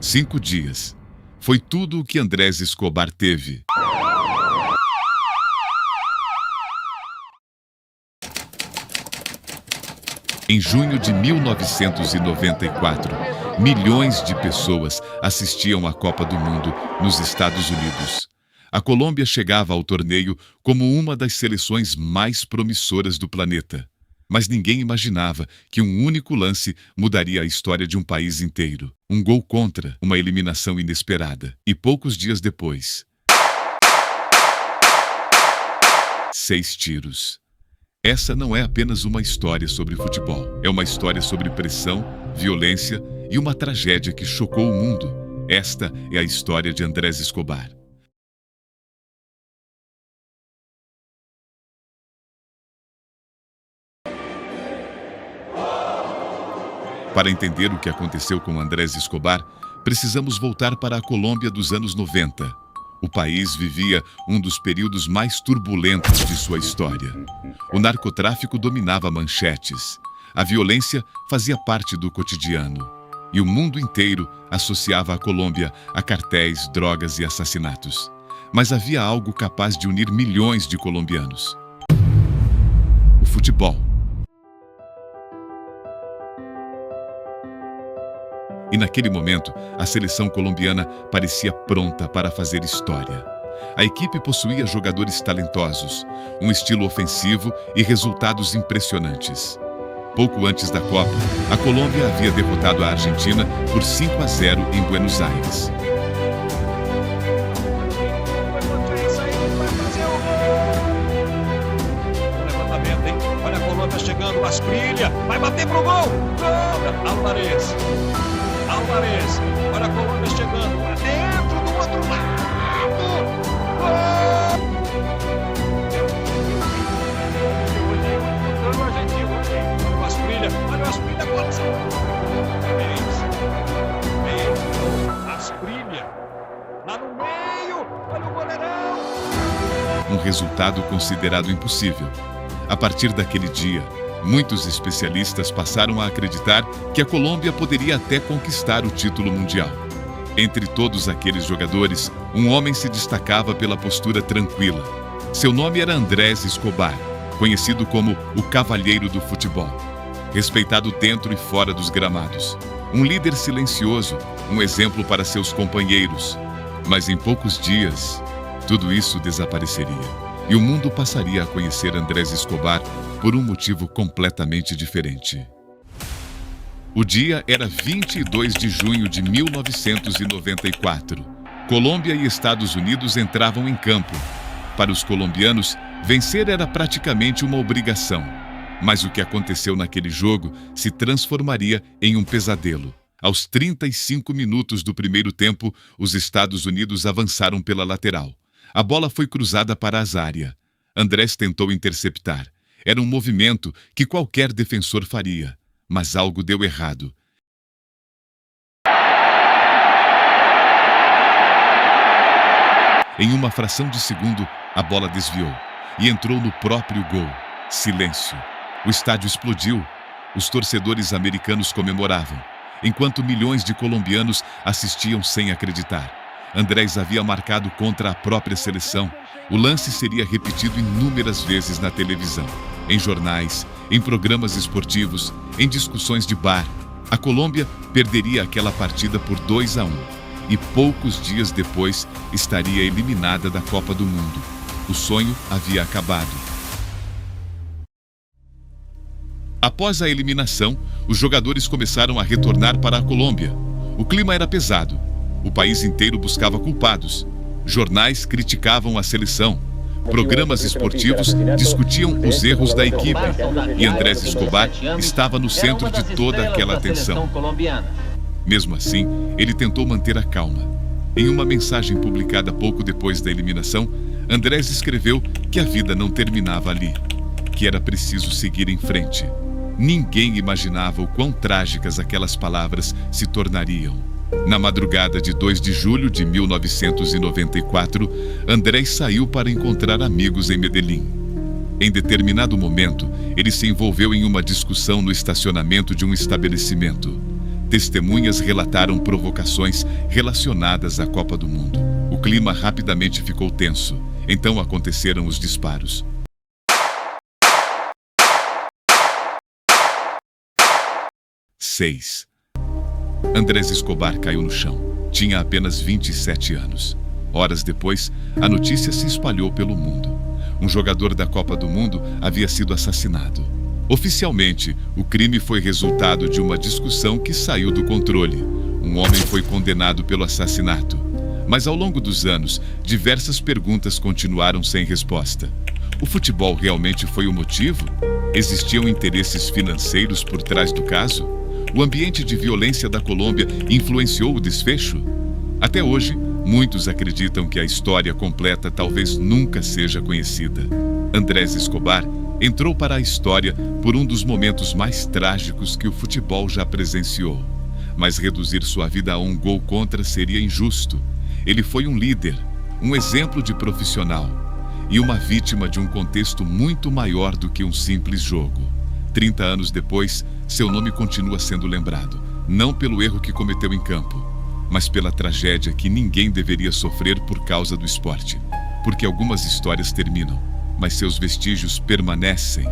5 dias. Foi tudo o que Andrés Escobar teve. Em junho de 1994, milhões de pessoas assistiam à Copa do Mundo nos Estados Unidos. A Colômbia chegava ao torneio como uma das seleções mais promissoras do planeta. Mas ninguém imaginava que um único lance mudaria a história de um país inteiro. Um gol contra, uma eliminação inesperada. E poucos dias depois, 6 tiros. Essa não é apenas uma história sobre futebol. É uma história sobre pressão, violência e uma tragédia que chocou o mundo. Esta é a história de Andrés Escobar. Para entender o que aconteceu com Andrés Escobar, precisamos voltar para a Colômbia dos anos 90. O país vivia um dos períodos mais turbulentos de sua história. O narcotráfico dominava manchetes. A violência fazia parte do cotidiano. E o mundo inteiro associava a Colômbia a cartéis, drogas e assassinatos. Mas havia algo capaz de unir milhões de colombianos: o futebol. E naquele momento, a seleção colombiana parecia pronta para fazer história. A equipe possuía jogadores talentosos, um estilo ofensivo e resultados impressionantes. Pouco antes da Copa, a Colômbia havia derrotado a Argentina por 5-0 em Buenos Aires. Olha a Colômbia chegando, Asprilla, vai bater pro gol! Álvarez, olha a Colômbia chegando, lá dentro do outro lado! Gol! O argentino, olha o Asprilla, agora! Asprilla, lá no meio, olha o goleirão! Um resultado considerado impossível. A partir daquele dia, muitos especialistas passaram a acreditar que a Colômbia poderia até conquistar o título mundial. Entre todos aqueles jogadores, um homem se destacava pela postura tranquila. Seu nome era Andrés Escobar, conhecido como o Cavalheiro do Futebol. Respeitado dentro e fora dos gramados. Um líder silencioso, um exemplo para seus companheiros. Mas em poucos dias, tudo isso desapareceria. E o mundo passaria a conhecer Andrés Escobar por um motivo completamente diferente. O dia era 22 de junho de 1994. Colômbia e Estados Unidos entravam em campo. Para os colombianos, vencer era praticamente uma obrigação. Mas o que aconteceu naquele jogo se transformaria em um pesadelo. Aos 35 minutos do primeiro tempo, os Estados Unidos avançaram pela lateral. A bola foi cruzada para a Azária. Andrés tentou interceptar. Era um movimento que qualquer defensor faria. Mas algo deu errado. Em uma fração de segundo, a bola desviou e entrou no próprio gol. Silêncio. O estádio explodiu. Os torcedores americanos comemoravam, enquanto milhões de colombianos assistiam sem acreditar. Andrés havia marcado contra a própria seleção. O lance seria repetido inúmeras vezes na televisão, em jornais, em programas esportivos, em discussões de bar. A Colômbia perderia aquela partida por 2-1 e poucos dias depois estaria eliminada da Copa do Mundo. O sonho havia acabado. Após a eliminação, os jogadores começaram a retornar para a Colômbia. O clima era pesado. O país inteiro buscava culpados. Jornais criticavam a seleção. Programas esportivos discutiam os erros da equipe. E Andrés Escobar estava no centro de toda aquela atenção. Mesmo assim, ele tentou manter a calma. Em uma mensagem publicada pouco depois da eliminação, Andrés escreveu que a vida não terminava ali, que era preciso seguir em frente. Ninguém imaginava o quão trágicas aquelas palavras se tornariam. Na madrugada de 2 de julho de 1994, Andrés saiu para encontrar amigos em Medellín. Em determinado momento, ele se envolveu em uma discussão no estacionamento de um estabelecimento. Testemunhas relataram provocações relacionadas à Copa do Mundo. O clima rapidamente ficou tenso. Então aconteceram os disparos. Seis. Andrés Escobar caiu no chão. Tinha apenas 27 anos. Horas depois, a notícia se espalhou pelo mundo. Um jogador da Copa do Mundo havia sido assassinado. Oficialmente, o crime foi resultado de uma discussão que saiu do controle. Um homem foi condenado pelo assassinato. Mas ao longo dos anos, diversas perguntas continuaram sem resposta. O futebol realmente foi o motivo? Existiam interesses financeiros por trás do caso? O ambiente de violência da Colômbia influenciou o desfecho? Até hoje, muitos acreditam que a história completa talvez nunca seja conhecida. Andrés Escobar entrou para a história por um dos momentos mais trágicos que o futebol já presenciou. Mas reduzir sua vida a um gol contra seria injusto. Ele foi um líder, um exemplo de profissional e uma vítima de um contexto muito maior do que um simples jogo. 30 anos depois, seu nome continua sendo lembrado, não pelo erro que cometeu em campo, mas pela tragédia que ninguém deveria sofrer por causa do esporte. Porque algumas histórias terminam, mas seus vestígios permanecem.